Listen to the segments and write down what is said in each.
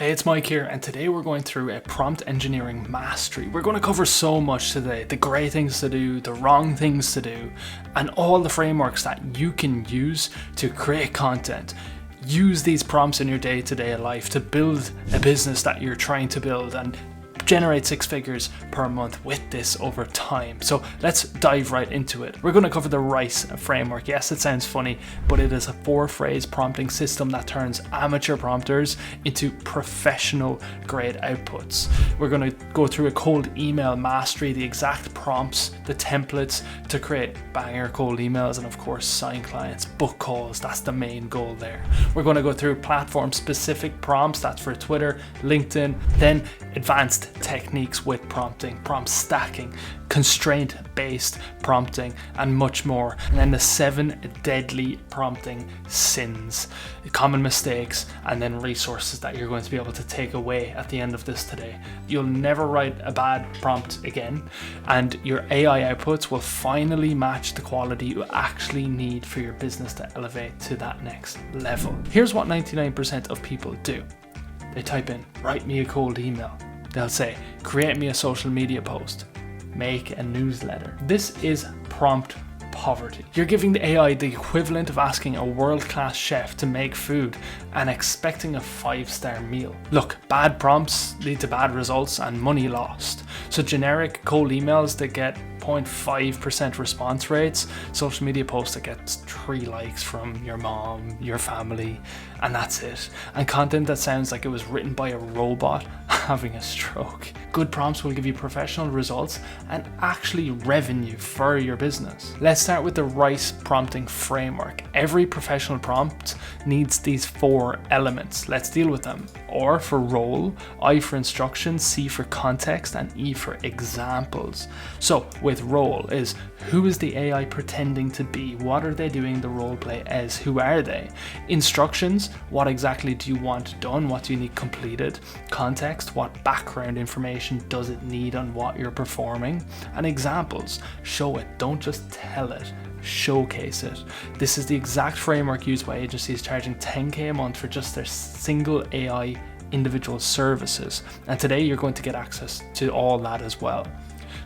Hey, it's Mike here, and today we're going through a prompt engineering mastery. We're going to cover so much today, the great things to do, the wrong things to do, and all the frameworks that you can use to create content. Use these prompts in your day-to-day life to build a business that you're trying to build and generate 6 figures per month with this over time. So let's dive right into it. We're going to cover the RICE framework. Yes, it sounds funny, but it is a 4-phrase prompting system that turns amateur prompters into professional grade outputs. We're going to go through a cold email mastery, the exact prompts, the templates to create banger cold emails, and of course sign clients, book calls. That's the main goal there. We're going to go through platform specific prompts, that's for Twitter, LinkedIn, then advanced techniques with prompting, prompt stacking, constraint-based prompting, and much more. And then the 7 deadly prompting sins, common mistakes, and then resources that you're going to be able to take away at the end of this today. You'll never write a bad prompt again, and your AI outputs will finally match the quality you actually need for your business to elevate to that next level. Here's what 99% of people do. They type in, write me a cold email. They'll say, create me a social media post, make a newsletter. This is prompt poverty. You're giving the AI the equivalent of asking a world-class chef to make food and expecting a 5-star meal. Look, bad prompts lead to bad results and money lost. So generic cold emails that get 0.5% response rates, social media posts that gets 3 likes from your mom, your family, and that's it. And content that sounds like it was written by a robot having a stroke. Good prompts will give you professional results and actually revenue for your business. Let's start with the RICE prompting framework. Every professional prompt needs these 4 elements. Let's deal with them. R for role, I for instructions, C for context, and E for examples. So with role is, who is the AI pretending to be? What are they doing the role play as? Who are they? Instructions, what exactly do you want done? What do you need completed? Context, what background information does it need on what you're performing? And examples, show it, don't just tell it. Showcase it. This is the exact framework used by agencies charging 10K a month for just their single AI individual services. And today you're going to get access to all that as well.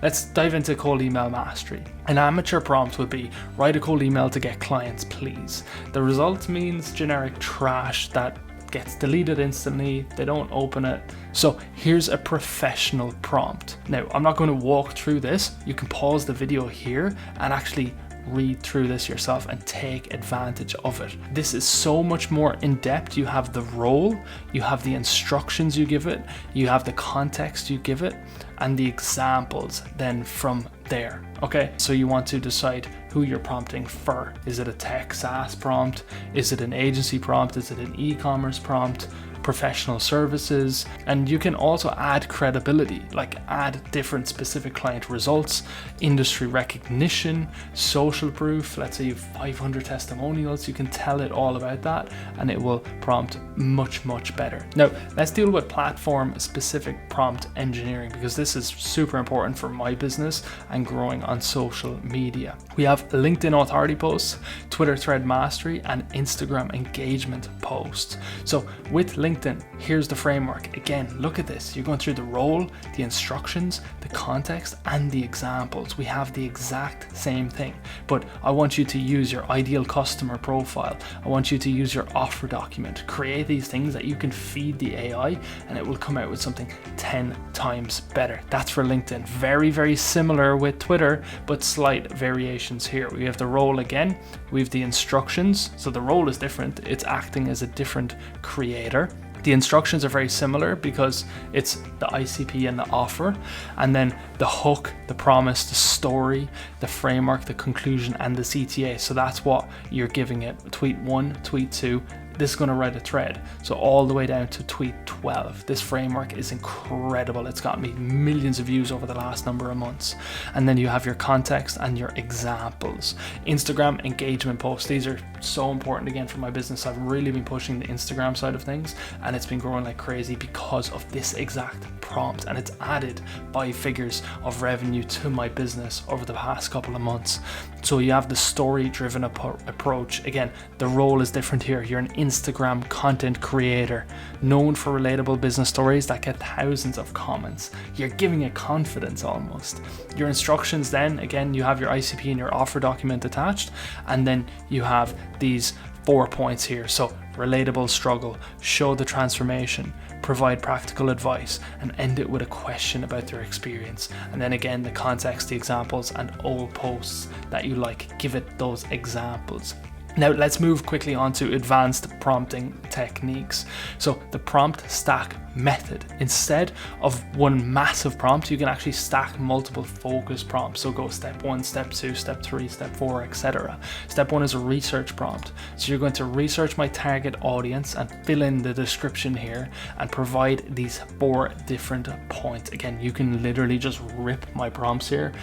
Let's dive into cold email mastery. An amateur prompt would be, write a cold email to get clients, please. The result means generic trash that gets deleted instantly, they don't open it. So here's a professional prompt. Now, I'm not going to walk through this. You can pause the video here and actually read through this yourself and take advantage of it. This is so much more in depth. You have the role, you have the instructions you give it, you have the context you give it, and the examples then from there. Okay, so you want to decide who you're prompting for. Is it a tech SaaS prompt? Is it an agency prompt? Is it an e-commerce prompt? Professional services? And you can also add credibility, like add different specific client results, industry recognition, social proof. Let's say you have 500 testimonials, you can tell it all about that and it will prompt much better. Now let's deal with platform specific prompt engineering, because this is super important for my business and growing on social media. We have LinkedIn authority posts, Twitter thread mastery, and Instagram engagement posts. So with LinkedIn, here's the framework. Again, look at this. You're going through the role, the instructions, the context, and the examples. We have the exact same thing, but I want you to use your ideal customer profile. I want you to use your offer document. Create these things that you can feed the AI and it will come out with something 10 times better. That's for LinkedIn. Very similar with Twitter, but slight variations here. We have the role again, we have the instructions. So the role is different. It's acting as a different creator. The instructions are very similar because it's the ICP and the offer, and then the hook, the promise, the story, the framework, the conclusion, and the CTA. So that's what you're giving it. Tweet 1, tweet 2. This is going to write a thread. So all the way down to tweet 12. This framework is incredible. It's got me millions of views over the last number of months. And then you have your context and your examples. Instagram engagement posts. These are so important again for my business. I've really been pushing the Instagram side of things and it's been growing like crazy because of this exact prompt, and it's added 5 figures of revenue to my business over the past couple of months. So you have the story-driven approach. Again, the role is different here. You're an Instagram content creator known for relatable business stories that get thousands of comments. You're giving it confidence almost. Your instructions then, again, you have your ICP and your offer document attached, and then you have these 4 points here. So relatable struggle, show the transformation, provide practical advice, and end it with a question about their experience. And then again, the context, the examples, and old posts that you like. Give it those examples. Now let's move quickly on to advanced prompting techniques. So the prompt stack method. Instead of one massive prompt, you can actually stack multiple focus prompts. So go step 1, step 2, step 3, step 4, etc. Step 1 is a research prompt. So you're going to research my target audience and fill in the description here and provide these 4 different points. Again, you can literally just rip my prompts here.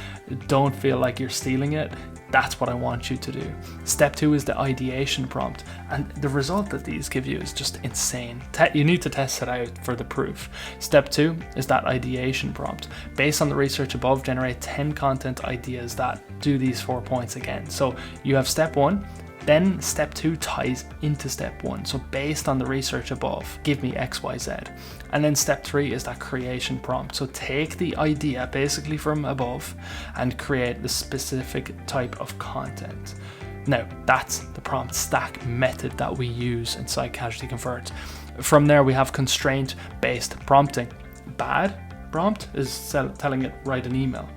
Don't feel like you're stealing it. That's what I want you to do. Step 2 is the ideation prompt, and the result that these give you is just insane. You need to test it out for the proof. Step 2 is that ideation prompt. Based on the research above, generate 10 content ideas that do these 4 points again. So you have step 1, then step 2 ties into step 1. So based on the research above, give me X, Y, Z. And then step 3 is that creation prompt. So take the idea basically from above and create the specific type of content. Now that's the prompt stack method that we use inside Casually Convert. From there we have constraint based prompting. Bad prompt is telling it write an email.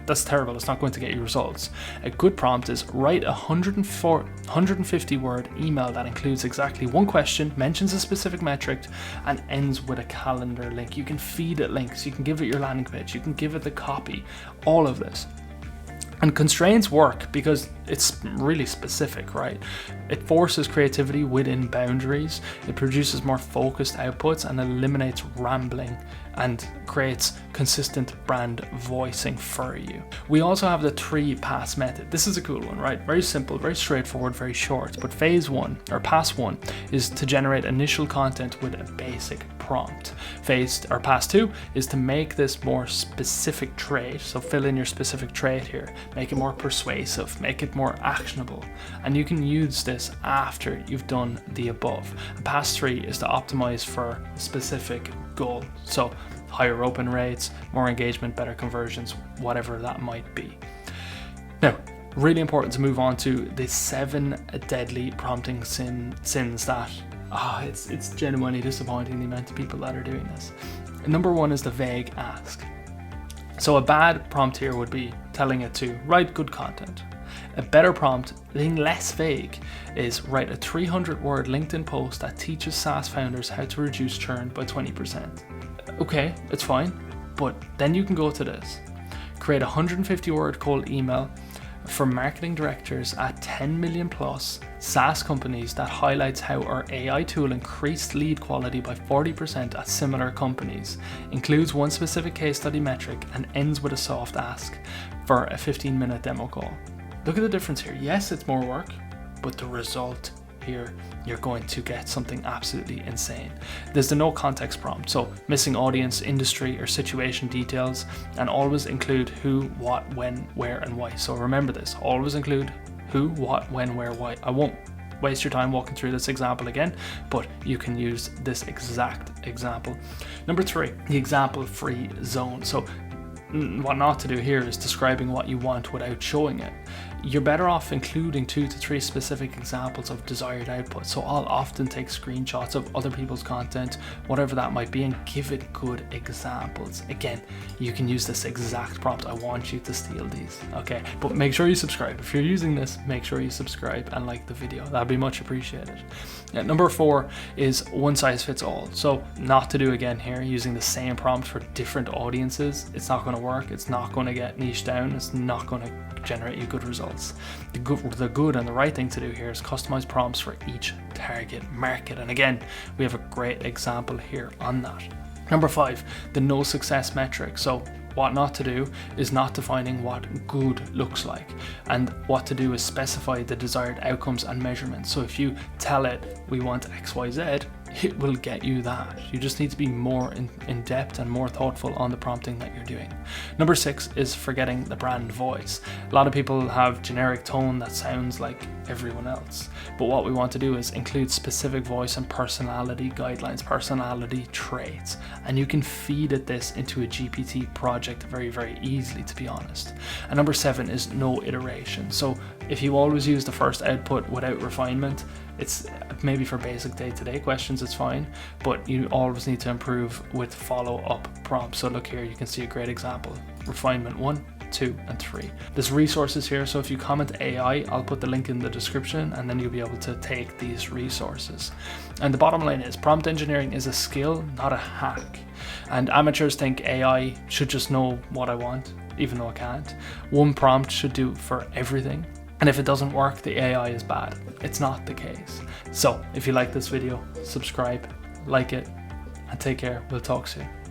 That's terrible. It's not going to get you results. A good prompt is write a 150 word email that includes exactly 1 question, mentions a specific metric, and ends with a calendar link. You can feed it links, you can give it your landing page, you can give it the copy, all of this. And constraints work because it's really specific, right? It forces creativity within boundaries. It produces more focused outputs and eliminates rambling and creates consistent brand voicing for you. We also have the 3-pass method. This is a cool one, right? Very simple, very straightforward, very short. But phase 1 or pass 1 is to generate initial content with a basic prompt. Pass 2 is to make this more specific trait. So fill in your specific trait here, make it more persuasive, make it more actionable. And you can use this after you've done the above. And pass 3 is to optimize for a specific goal. So higher open rates, more engagement, better conversions, whatever that might be. Now, really important to move on to the 7 deadly prompting sins that it's genuinely disappointing the amount of people that are doing this. Number 1 is the vague ask. So a bad prompt here would be telling it to write good content. A better prompt, being less vague, is write a 300-word LinkedIn post that teaches SaaS founders how to reduce churn by 20%. Okay, it's fine, but then you can go to this. Create a 150-word cold email for marketing directors at 10 million plus SaaS companies that highlights how our AI tool increased lead quality by 40% at similar companies, includes 1 specific case study metric, and ends with a soft ask for a 15-minute demo call. Look at the difference here. Yes, it's more work, but the result here, you're going to get something absolutely insane. There's the no context prompt, so missing audience, industry, or situation details, and always include who, what, when, where, and why. So remember this, always include who, what, when, where, why. I won't waste your time walking through this example again, but you can use this exact example. Number 3, the example free zone. So what not to do here is describing what you want without showing it. You're better off including 2 to 3 specific examples of desired output. So I'll often take screenshots of other people's content, whatever that might be, and give it good examples. Again, you can use this exact prompt. I want you to steal these, okay? But make sure you subscribe. If you're using this, make sure you subscribe and like the video. That'd be much appreciated. Number 4 is one size fits all. So not to do again here, using the same prompt for different audiences. It's not going to work. It's not going to get niche down. It's not going to generate you good results. The good and the right thing to do here is customize prompts for each target market. And again, we have a great example here on that. Number 5, the no success metric. So what not to do is not defining what good looks like, and what to do is specify the desired outcomes and measurements. So if you tell it we want XYZ, it will get you that. You just need to be more in depth and more thoughtful on the prompting that you're doing. Number 6 is forgetting the brand voice. A lot of people have generic tone that sounds like everyone else, but what we want to do is include specific voice and personality guidelines, personality traits, and you can feed this into a GPT project very, very easily, to be honest. And number 7 is no iteration. So if you always use the first output without refinement, it's maybe for basic day-to-day questions it's fine, but you always need to improve with follow-up prompts. So look here, you can see a great example. Refinement 1, 2, and 3. There's resources here, so if you comment AI, I'll put the link in the description, and then you'll be able to take these resources. And the bottom line is, prompt engineering is a skill, not a hack. And amateurs think AI should just know what I want, even though it can't. One prompt should do for everything. And if it doesn't work, the AI is bad. It's not the case. So if you like this video, subscribe, like it, and take care. We'll talk soon.